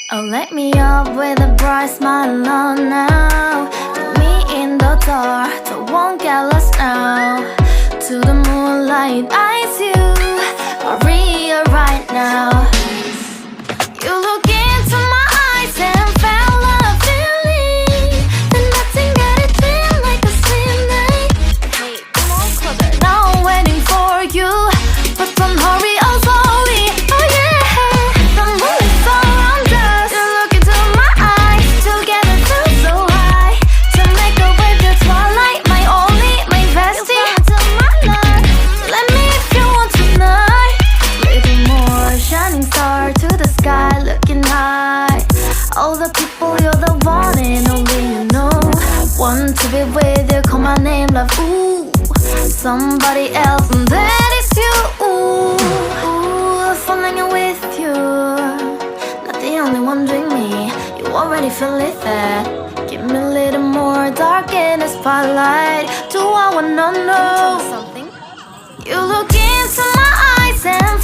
Oh, let me up with a bright smile on now. Put me in the dark, so won't get lost now. To the moonlight, eyes you are real right now. You look into my eyes and felt a feeling that nothing got it feel like a slim night. Hey, come on, closer. Now I'm waiting for you, but don't hurry, oh slowly. Oh yeah, the moon is around us. You look into my eyes, together feel so high. To make a way the twilight, my only, my bestie. You fall into my life. Let me if you want tonight. Little more shining star to the sky, looking high. All the people, you're the one and only you know. Want to be with you, call my name, love, ooh. Somebody else, and that is you, ooh. Ooh, falling in with you. Not the only one doing me, you already feel it there. Give me a little more dark in the spotlight. Do I wanna know something? You look into my eyes and